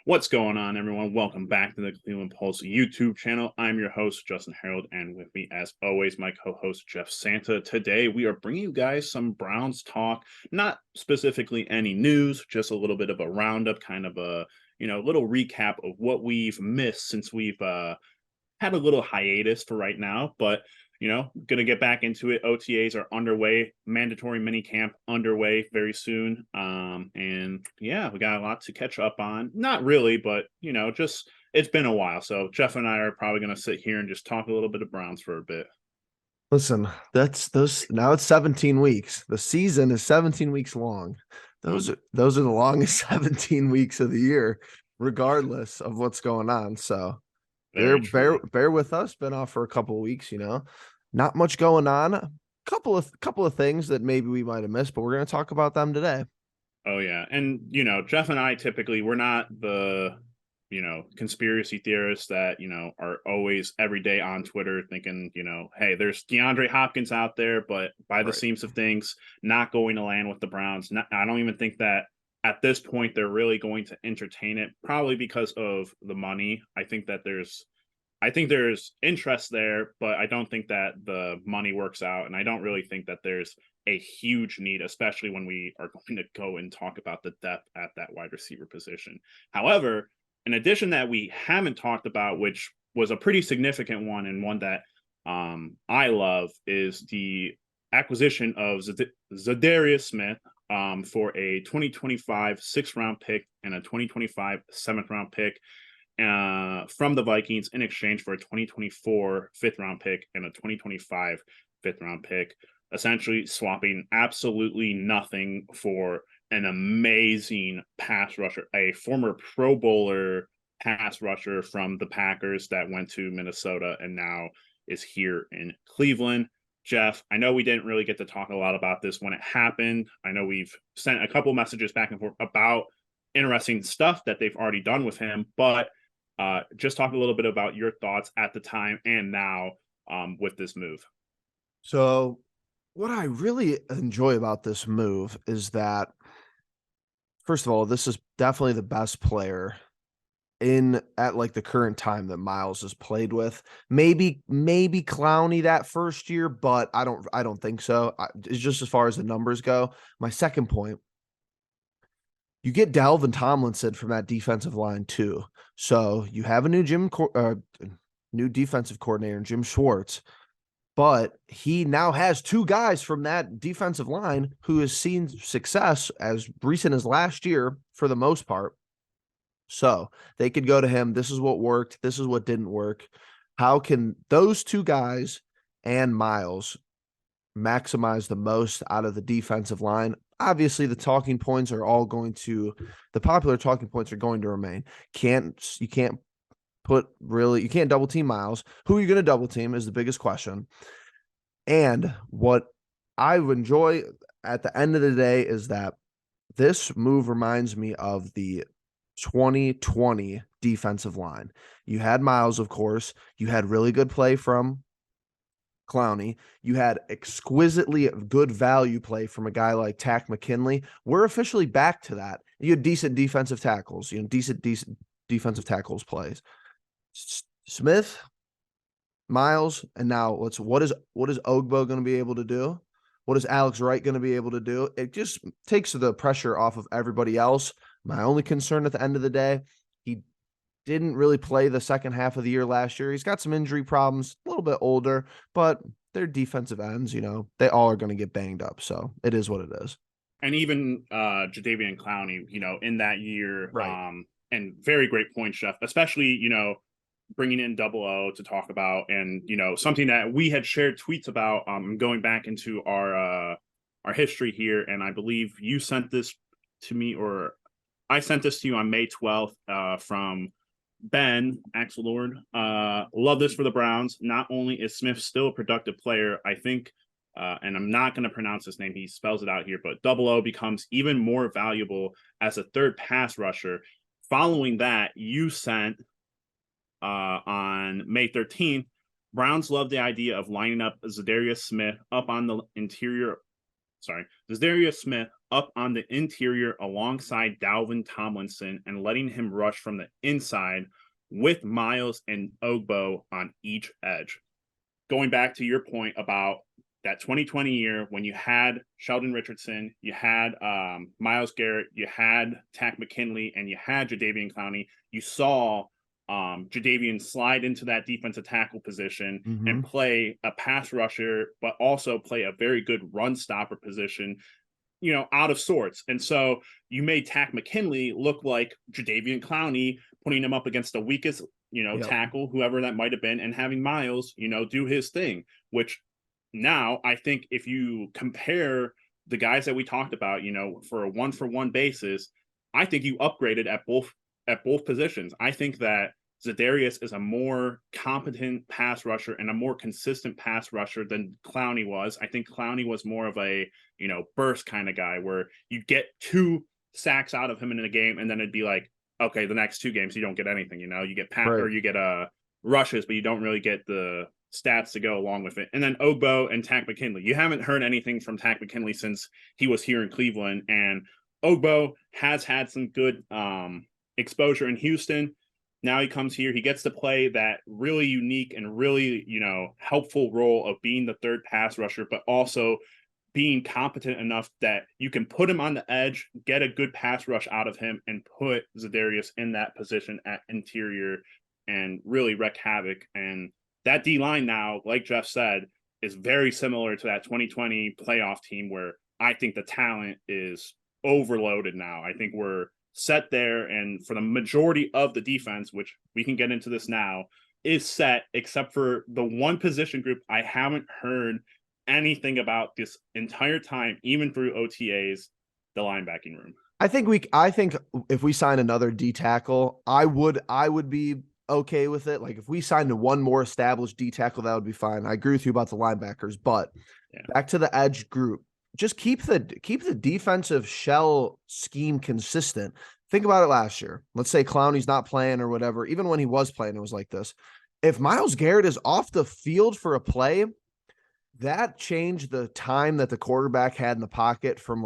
What's going on, everyone? Welcome back to the Cleveland Pulse YouTube channel. I'm your host, Justin Harold, and with me, as always, my co-host, Jeff Santa. Today, we are bringing you guys some Browns talk, not specifically any news, just a little bit of a roundup, kind of a, little recap of what we've missed since we've had a little hiatus for right now, but gonna get back into it. OTAs are underway, mandatory mini camp underway very soon. And yeah, we got a lot to catch up on. Not really, but just it's been a while. So Jeff and I are probably gonna sit here and just talk a little bit of Browns for a bit. Listen, that's those now it's 17 weeks. The season is 17 weeks long. Those are the longest 17 weeks of the year, regardless of what's going on. So bear Very bear true. bear with us. Been off for a couple of weeks, Not much going on. Couple of things that maybe we might have missed, but we're gonna talk about them today. Oh yeah. And Jeff and I typically we're not the conspiracy theorists that, are always every day on Twitter thinking, hey, there's DeAndre Hopkins out there, but by the Right. seams of things, not going to land with the Browns. I don't even think that at this point they're really going to entertain it, probably because of the money. I think there's interest there, but I don't think that the money works out. And I don't really think that there's a huge need, especially when we are going to go and talk about the depth at that wide receiver position. However, an addition that we haven't talked about, which was a pretty significant one and one that I love, is the acquisition of Za'Darius Smith for a 2025 sixth-round pick and a 2025 seventh-round pick from the Vikings in exchange for a 2024 fifth-round pick and a 2025 fifth-round pick, essentially swapping absolutely nothing for an amazing pass rusher, a former Pro Bowler pass rusher from the Packers that went to Minnesota and now is here in Cleveland. Jeff, I know we didn't really get to talk a lot about this when it happened. I know we've sent a couple messages back and forth about interesting stuff that they've already done with him, but just talk a little bit about your thoughts at the time and now with this move. So what I really enjoy about this move is that, first of all, this is definitely the best player in at like the current time that Miles has played with. Maybe Clowney that first year, but I don't think so. It's just as far as the numbers go. My second point, you get Dalvin Tomlinson from that defensive line too. So you have a new defensive coordinator, Jim Schwartz, but he now has two guys from that defensive line who has seen success as recent as last year for the most part. So they could go to him. This is what worked. This is what didn't work. How can those two guys and Miles maximize the most out of the defensive line? Obviously, the popular talking points are going to remain. You can't double team Miles. Who are you going to double team is the biggest question. And what I enjoy at the end of the day is that this move reminds me of the 2020 defensive line. You had Miles, of course. You had really good play from Clowney. You had exquisitely good value play from a guy like Tack McKinley. We're officially back to that. You had decent defensive tackles, decent defensive tackles plays. Smith, Miles, and now what is Ogbo going to be able to do? What is Alex Wright going to be able to do? It just takes the pressure off of everybody else. My only concern at the end of the day, he didn't really play the second half of the year last year. He's got some injury problems, a little bit older, but they're defensive ends, they all are going to get banged up. So it is what it is. And even Jadeveon Clowney, in that year, Right. and very great point, Chef, especially, bringing in Double O to talk about, and, something that we had shared tweets about, going back into our history here. And I believe you sent this to me, or I sent this to you on May 12th from Ben Axel Lord. Love this for the Browns. Not only is Smith still a productive player, I think, and I'm not going to pronounce his name, he spells it out here, but Double O becomes even more valuable as a third pass rusher. Following that, you sent on May 13th, Browns love the idea of lining up Za'Darius Smith up on the interior alongside Dalvin Tomlinson and letting him rush from the inside with Miles and Ogbo on each edge. Going back to your point about that 2020 year when you had Sheldon Richardson, you had Myles Garrett, you had Takk McKinley, and you had Jadeveon Clowney, you saw Jadeveon slide into that defensive tackle position and play a pass rusher, but also play a very good run stopper position, out of sorts. And so you made Takk McKinley look like Jadeveon Clowney, putting him up against the weakest, tackle, whoever that might have been, and having Miles, do his thing, which now I think if you compare the guys that we talked about, for a one-for-one basis, I think you upgraded at both positions. I think that Za'Darius is a more competent pass rusher and a more consistent pass rusher than Clowney was. I think Clowney was more of a, burst kind of guy where you get 2 sacks out of him in a game and then it'd be like, okay, the next 2 games you don't get anything, you get or you get rushes, but you don't really get the stats to go along with it. And then Ogbo and Takk McKinley. You haven't heard anything from Takk McKinley since he was here in Cleveland, and Ogbo has had some good exposure in Houston. Now he comes here, he gets to play that really unique and really, helpful role of being the third pass rusher, but also being competent enough that you can put him on the edge, get a good pass rush out of him, and put Za'Darius in that position at interior and really wreak havoc. And that D-line now, like Jeff said, is very similar to that 2020 playoff team where I think the talent is overloaded now. I think we're set there, and for the majority of the defense, which we can get into this now, is set, except for the one position group I haven't heard anything about this entire time, even through OTAs, the linebacking room. I think if we sign another D tackle, I would be okay with it. Like if we signed one more established D tackle, that would be fine. I agree with you about the linebackers, but back to the edge group, just keep the defensive shell scheme consistent. Think about it last year. Let's say Clowney's not playing or whatever. Even when he was playing, it was like this. If Myles Garrett is off the field for a play, that changed the time that the quarterback had in the pocket from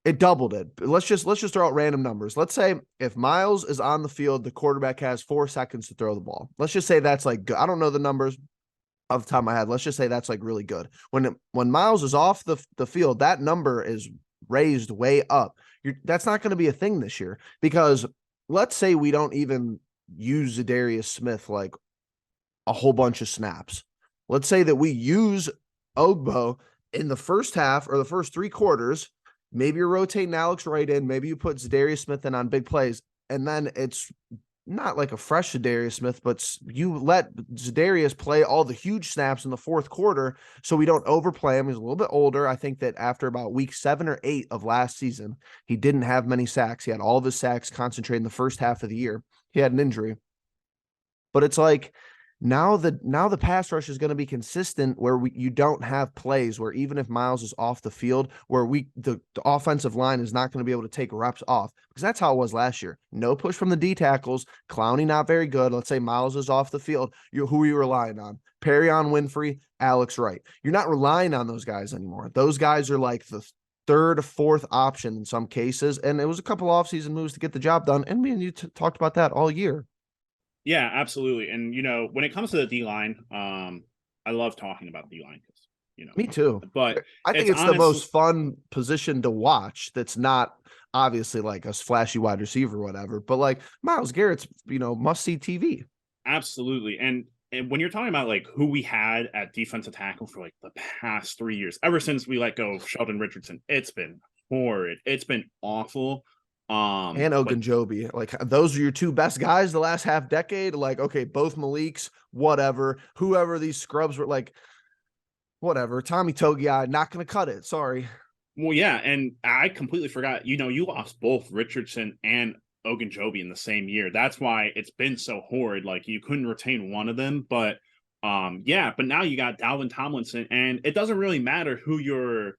it doubled it. Let's just throw out random numbers. Let's say if Myles is on the field, the quarterback has 4 seconds to throw the ball. Let's just say that's good. I don't know the numbers off the top of my head. Let's just say that's really good. When Myles is off the field, that number is raised way up. That's not going to be a thing this year, because let's say we don't even use Za'Darius Smith a whole bunch of snaps. Let's say that we use Ogbo in the first half or the first 3 quarters. Maybe you're rotating Alex Wright in. Maybe you put Za'Darius Smith in on big plays. And then it's not like a fresh Za'Darius Smith, but you let Za'Darius play all the huge snaps in the 4th quarter so we don't overplay him. He's a little bit older. I think that after about week 7 or 8 of last season, he didn't have many sacks. He had all of his sacks concentrated in the first half of the year. He had an injury. But it's now the pass rush is going to be consistent where you don't have plays where even if Myles is off the field, where the offensive line is not going to be able to take reps off, because that's how it was last year. No push from the D tackles. Clowney not very good. Let's say Myles is off the field. Who are you relying on? Perrion Winfrey, Alex Wright. You're not relying on those guys anymore. Those guys are the 3rd or 4th option in some cases, and it was a couple offseason moves to get the job done. And me and you talked about that all year. Yeah, absolutely. And, when it comes to the D-line, I love talking about D-line because, me too. But I think it's the most fun position to watch. That's not obviously a flashy wide receiver or whatever, but Myles Garrett's, must see TV. Absolutely. And when you're talking about who we had at defensive tackle for the past 3 years, ever since we let go of Sheldon Richardson, it's been horrid. It's been awful. And Ogunjobi, those are your 2 best guys the last half decade. Okay, both Malik's, whatever, whoever these scrubs were, whatever. Tommy Togiai, not going to cut it. Sorry. Well, yeah, and I completely forgot. You lost both Richardson and Ogunjobi in the same year. That's why it's been so horrid. You couldn't retain one of them, but but now you got Dalvin Tomlinson, and it doesn't really matter who your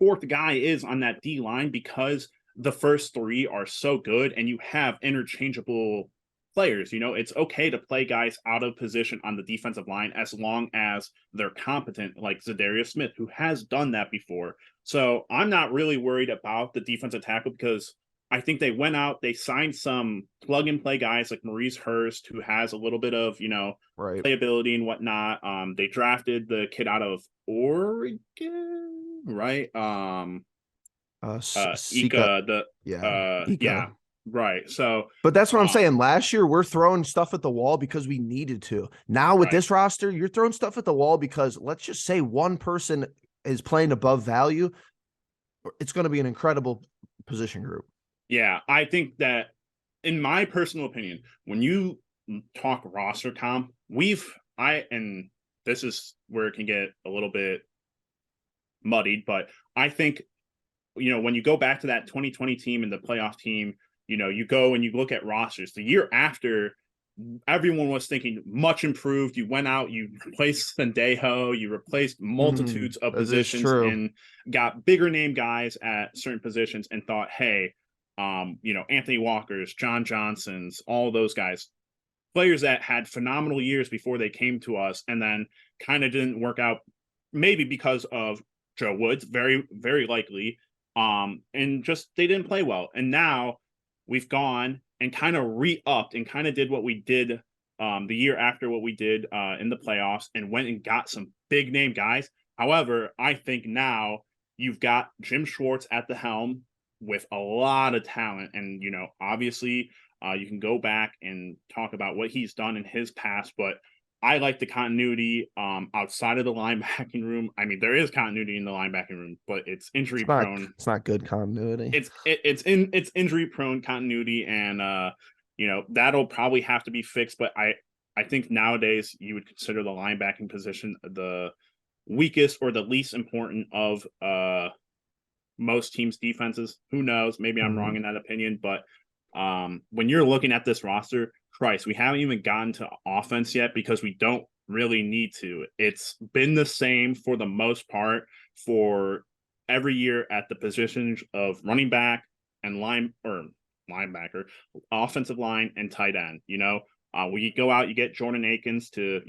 4th guy is on that D line, because the first 3 are so good and you have interchangeable players. You know, it's okay to play guys out of position on the defensive line as long as they're competent, like Za'Darius Smith, who has done that before. So I'm not really worried about the defensive tackle because I think they went out, they signed some plug and play guys like Maurice Hurst, who has a little bit of, Right. playability and whatnot. They drafted the kid out of Oregon, right? Sika. Ika, Yeah. yeah, Ika. right. So, But that's what I'm um, saying. Last year, we're throwing stuff at the wall because we needed to. Now, with right. this roster, you're throwing stuff at the wall because let's just say one person is playing above value. It's going to be an incredible position group. Yeah, I think that, in my personal opinion, when you talk roster comp, and this is where it can get a little bit muddied, but I think, when you go back to that 2020 team and the playoff team, you go and you look at rosters the year after, everyone was thinking much improved. You went out, you replaced Sendejo, you replaced multitudes of That is positions true. and got bigger name guys at certain positions and thought, hey, Anthony Walker's, John Johnson's, all those guys, players that had phenomenal years before they came to us and then kind of didn't work out, maybe because of Joe Woods, very, very likely. And just they didn't play well. And now we've gone and kind of re-upped and kind of did what we did the year after what we did in the playoffs and went and got some big name guys. However, I think now you've got Jim Schwartz at the helm with a lot of talent. And, obviously you can go back and talk about what he's done in his past, but I like the continuity outside of the linebacking room. I mean, there is continuity in the linebacking room, but it's injury prone. It's not good continuity. It's injury prone continuity, and that'll probably have to be fixed. But I think nowadays you would consider the linebacking position the weakest or the least important of most teams' defenses. Who knows? Maybe I'm wrong in that opinion, but when you're looking at this roster, Christ, we haven't even gotten to offense yet because we don't really need to. It's been the same for the most part for every year at the positions of running back and linebacker, offensive line, and tight end. When you go out, you get Jordan Akins to,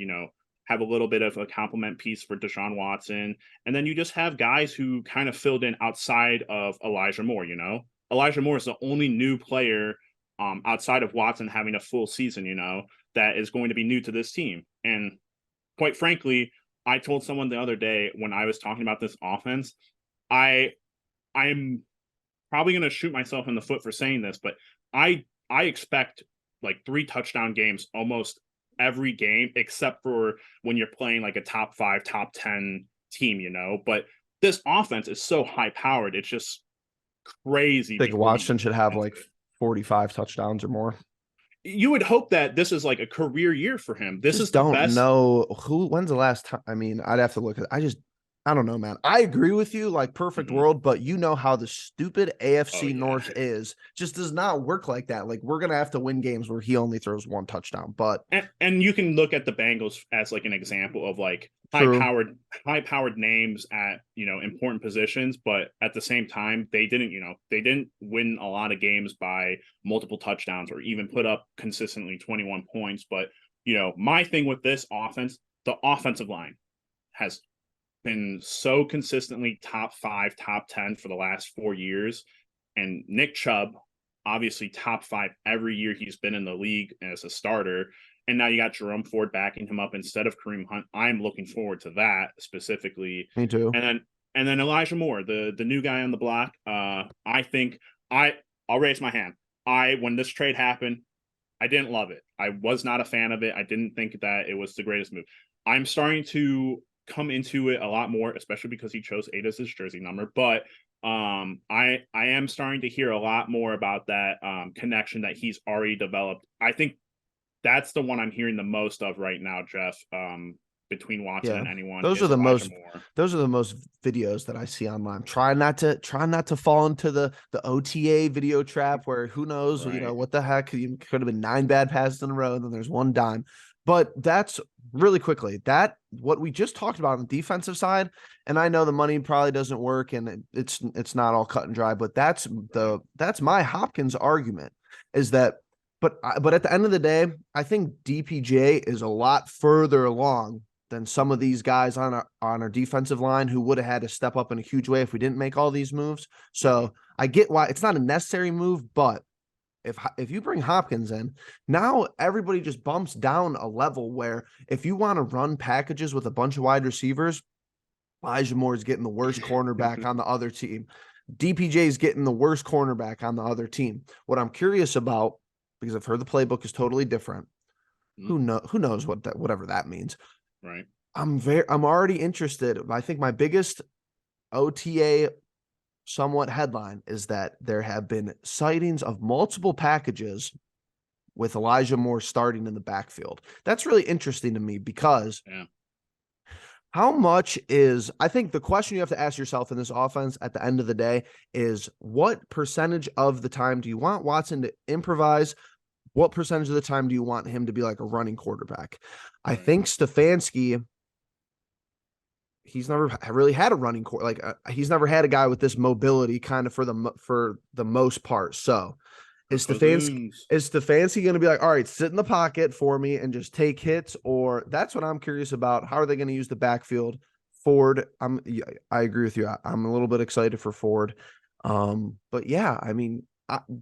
have a little bit of a complement piece for Deshaun Watson. And then you just have guys who kind of filled in outside of Elijah Moore, Elijah Moore is the only new player outside of Watson having a full season, that is going to be new to this team. And quite frankly, I told someone the other day when I was talking about this offense, I'm probably going to shoot myself in the foot for saying this, but I expect like 3 touchdown games almost every game, except for when you're playing like a top 5, top 10 team, but this offense is so high powered. It's just crazy. I think Watson should have like 45 touchdowns or more. You would hope that this is like a career year for him. This is the don't best. know when's the last time. I mean, I'd have to look at I don't know, man. I agree with you, like perfect world, but you know how the stupid AFC North is. Just does not work like that. Like we're gonna have to win games where he only throws 1 touchdown. But and you can look at the Bengals as like an example of like high powered names at important positions, but at the same time they didn't win a lot of games by multiple touchdowns or even put up consistently 21 points. But my thing with this offense, the offensive line has been so consistently top 5, top 10 for the last 4 years. And Nick Chubb, obviously top 5 every year he's been in the league as a starter. And now you got Jerome Ford backing him up instead of Kareem Hunt. I'm looking forward to that specifically. Me too. And then Elijah Moore, the new guy on the block. I think I'll raise my hand. When this trade happened, I didn't love it. I was not a fan of it. I didn't think that it was the greatest move. I'm starting to come into it a lot more, especially because he chose 8 as his jersey number. But I am starting to hear a lot more about that connection that he's already developed. I think that's the one I'm hearing the most of right now, Jeff. Between Watson and anyone, those are the most videos that I see online. Try not to fall into the OTA video trap where who knows, what the heck, you could have been 9 bad passes in a row and then there's 1 dime. But that's really quickly that what we just talked about on the defensive side. And I know the money probably doesn't work and it's not all cut and dry, but that's my Hopkins argument is that but at the end of the day, I think DPJ is a lot further along than some of these guys on our defensive line who would have had to step up in a huge way if we didn't make all these moves. So I get why it's not a necessary move, but if you bring Hopkins in, now everybody just bumps down a level where if you want to run packages with a bunch of wide receivers, Elijah Moore is getting the worst cornerback on the other team. DPJ is getting the worst cornerback on the other team. What I'm curious about, because I've heard the playbook is totally different. Who knows whatever that means. Right. I'm already interested. I think my biggest OTA somewhat headline is that there have been sightings of multiple packages with Elijah Moore starting in the backfield. That's really interesting to me because how much is, I think the question you have to ask yourself in this offense at the end of the day is what percentage of the time do you want Watson to improvise? What percentage of the time do you want him to be like a running quarterback? I think Stefanski, he's never really had a running court. Like he's never had a guy with this mobility kind of for the most part. So is Stefanski going to be like, all right, sit in the pocket for me and just take hits? Or that's what I'm curious about. How are they going to use the backfield? Ford, I agree with you. I'm a little bit excited for Ford. But yeah, I mean,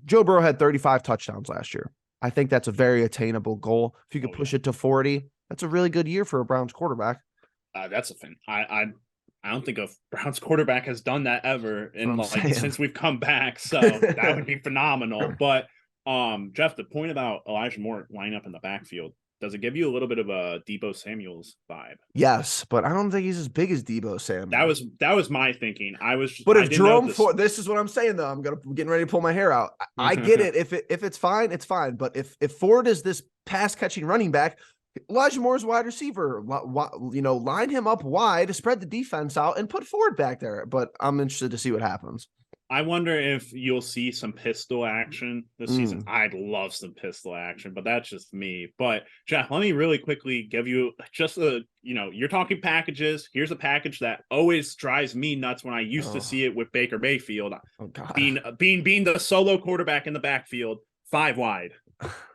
Joe Burrow had 35 touchdowns last year. I think that's a very attainable goal. If you could push it to 40, that's a really good year for a Browns quarterback. That's a thing. I don't think a Browns quarterback has done that ever since we've come back. So that would be phenomenal. But Jeff, the point about Elijah Moore lining up in the backfield, does it give you a little bit of a Deebo Samuel's vibe? Yes, but I don't think he's as big as Deebo Samuel. That was my thinking. But if Jerome Ford, this is what I'm saying though. I'm getting ready to pull my hair out. I get it. If it's fine, it's fine. But if Ford is this pass catching running back, Elijah Moore's wide receiver, line him up wide, spread the defense out, and put Ford back there. But I'm interested to see what happens. I wonder if you'll see some pistol action this season. I'd love some pistol action, but that's just me. But Jeff, let me really quickly give you just you're talking packages. Here's a package that always drives me nuts when I used to see it with Baker Mayfield being the solo quarterback in the backfield, 5 wide.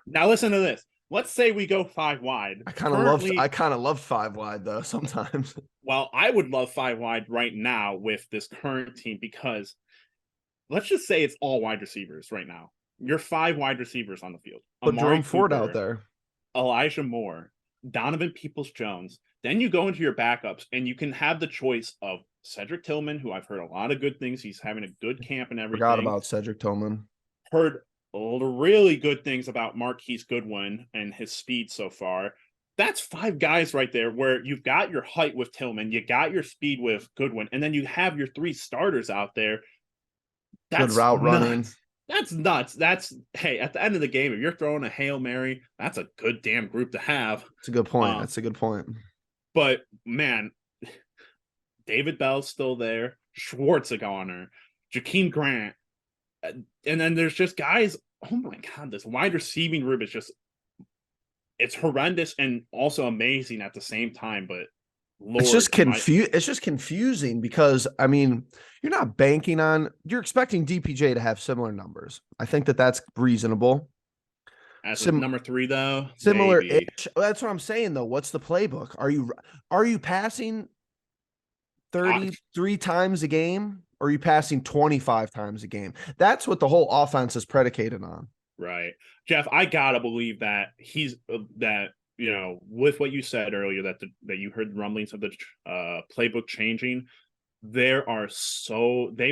Now listen to this. Let's say we go 5 wide. I kind of love 5 wide though sometimes. Well, I would love 5 wide right now with this current team because let's just say it's all wide receivers right now. You're 5 wide receivers on the field. But Jerome Ford out there. Elijah Moore, Donovan Peoples-Jones. Then you go into your backups and you can have the choice of Cedric Tillman, who I've heard a lot of good things. He's having a good camp and everything. Forgot about Cedric Tillman. Heard really good things about Marquise Goodwin and his speed so far. That's 5 guys right there where you've got your height with Tillman, you got your speed with Goodwin, and then you have your 3 starters out there. That's good route running. That's nuts. Hey, at the end of the game, if you're throwing a Hail Mary, that's a good damn group to have. That's a good point. That's a good point. But man, David Bell's still there, Schwartz a goner, Jakeem Grant, and then there's just guys. Oh my God, this wide receiving group is it's horrendous and also amazing at the same time. But Lord, it's just confusing because I mean, you're not banking on. You're expecting DPJ to have similar numbers. I think that's reasonable. As number 3, though, similar-ish. That's what I'm saying, though. What's the playbook? Are you passing 33 times a game, or are you passing 25 times a game? That's what the whole offense is predicated on. Right, Jeff. I gotta believe that he's that. With what you said earlier, that you heard rumblings of the playbook changing. They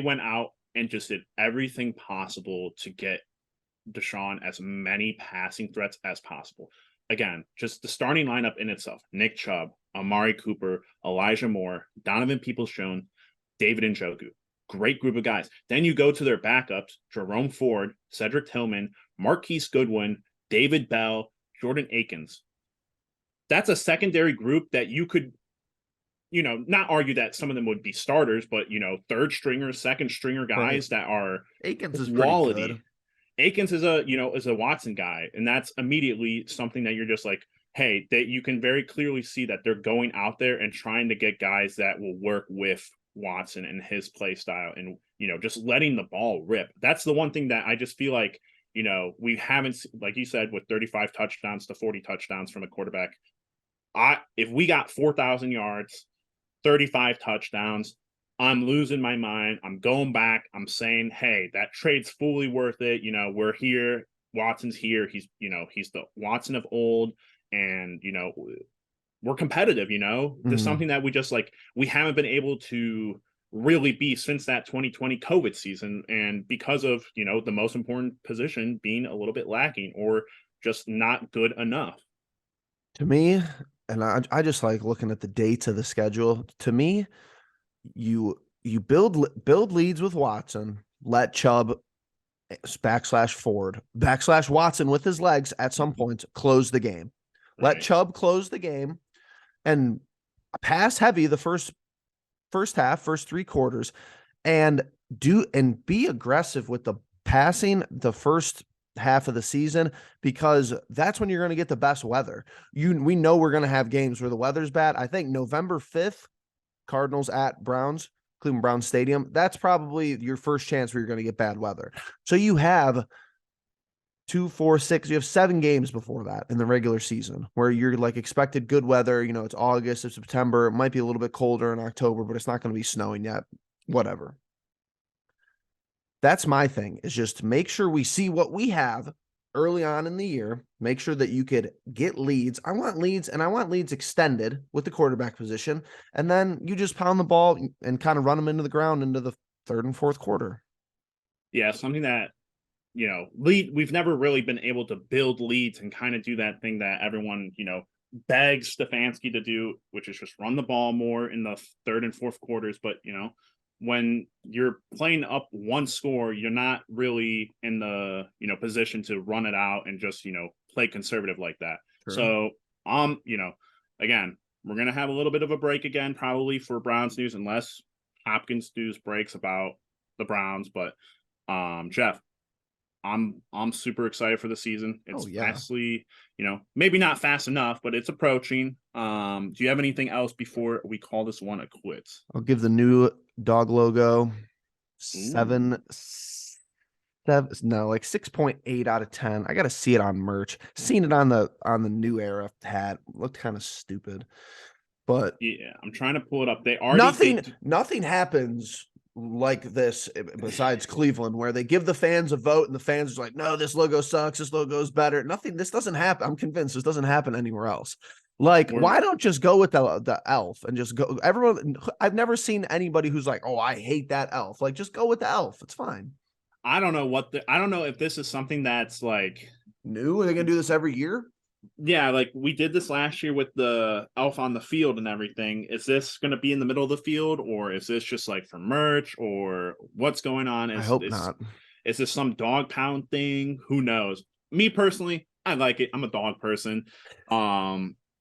went out and just did everything possible to get Deshaun as many passing threats as possible. Again, just the starting lineup in itself: Nick Chubb, Amari Cooper, Elijah Moore, Donovan Peoples-Jones, David Njoku. Great group of guys. Then you go to their backups: Jerome Ford, Cedric Tillman, Marquise Goodwin, David Bell, Jordan Akins. That's a secondary group that you could, not argue that some of them would be starters, but, 3rd stringer, 2nd stringer guys that are Akins is quality. Pretty good. Akins is a Watson guy. And that's immediately something that you're just like, hey, that you can very clearly see that they're going out there and trying to get guys that will work with Watson and his play style and, just letting the ball rip. That's the one thing that I just feel like, we haven't, like you said, with 35 touchdowns to 40 touchdowns from a quarterback. If we got 4,000 yards, 35 touchdowns, I'm losing my mind. I'm going back. I'm saying, hey, that trade's fully worth it. We're here. Watson's here. He's the Watson of old. And, we're competitive, There's Mhm. something that we haven't been able to really be since that 2020 COVID season. And because of, the most important position being a little bit lacking or just not good enough. To me, and I just like looking at the dates of the schedule. To me, you build leads with Watson, let Chubb /Ford Watson with his legs at some point close the game. Let Right. Chubb close the game and pass heavy the first half, first three quarters, and be aggressive with the passing the first half of the season, because that's when you're going to get the best weather. We know we're going to have games where the weather's bad. I think November 5th, Cardinals at Browns, Cleveland Browns Stadium, that's probably your first chance where you're going to get bad weather. So you have 2, 4, 6, you have 7 games before that in the regular season where you're like expected good weather. It's August or September. It might be a little bit colder in October, but it's not going to be snowing yet. Whatever. That's my thing, is just make sure we see what we have early on in the year. Make sure that you could get leads. I want leads, and I want leads extended with the quarterback position. And then you just pound the ball and kind of run them into the ground into the third and fourth quarter. Yeah, something that, we've never really been able to build leads and kind of do that thing that everyone, begs Stefanski to do, which is just run the ball more in the third and fourth quarters. But, when you're playing up one score, you're not really in the, position to run it out and just, play conservative like that. Sure. So, again, we're going to have a little bit of a break again, probably for Browns news, unless Hopkins news breaks about the Browns. But, Jeff, I'm super excited for the season. Oh It's yeah. fastly, maybe not fast enough, but it's approaching. Do you have anything else before we call this one a quits? I'll give the new dog logo Ooh. 6.8 out of 10. I got to see it on merch. Seen it on the New Era hat. Looked kind of stupid, but Yeah, I'm trying to pull it up. nothing happens like this besides Cleveland, where they give the fans a vote and the fans are like, no, this logo sucks. This logo is better. This doesn't happen. I'm convinced this doesn't happen anywhere else. Like, we're why don't just go with the elf and just go? Everyone, I've never seen anybody who's like, oh, I hate that elf. Like, just go with the elf. It's fine. I don't know I don't know if this is something that's like, New? Are they gonna do this every year? yeah, like we did this last year with the elf on the field and everything. Is this going to be in the middle of the field, or is this just like for merch, or what's going on? I Is hope this not. is this some dog pound thing? Who knows? Me personally, I like it. I'm a dog person.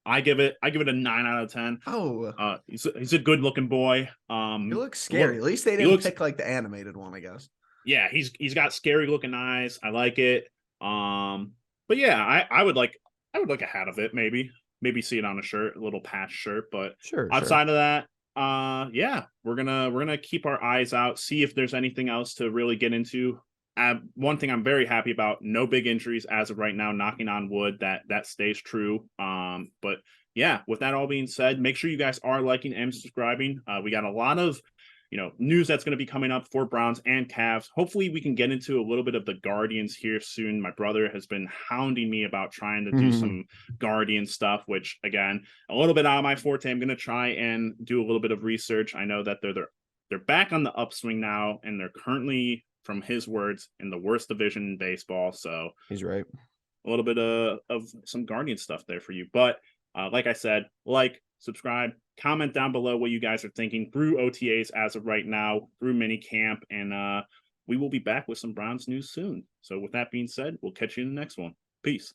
I give it a 9 out of 10. Oh, He's a good looking boy. he looks scary. Look, At least they he didn't looks, pick like the animated one, I guess. yeah, he's got scary looking eyes. I like it. But yeah, I would like a hat of it, maybe see it on a shirt, a little patch shirt. But Sure, sure. outside of that, yeah, we're gonna keep our eyes out, see if there's anything else to really get into. One thing I'm very happy about: no big injuries as of right now. Knocking on wood, that stays true. But yeah, with that all being said, make sure you guys are liking and subscribing. We got a lot of news that's going to be coming up for Browns and Cavs. Hopefully we can get into a little bit of the Guardians here soon. My brother has been hounding me about trying to do some Guardian stuff, which again, a little bit out of my forte. I'm going to try and do a little bit of research. I know that they're back on the upswing now, and they're currently, from his words, in the worst division in baseball. So He's right. a little bit of some Guardian stuff there for you. But like I said, subscribe, comment down below what you guys are thinking through OTAs as of right now, through mini camp, and we will be back with some Browns news soon. So with that being said, we'll catch you in the next one. Peace.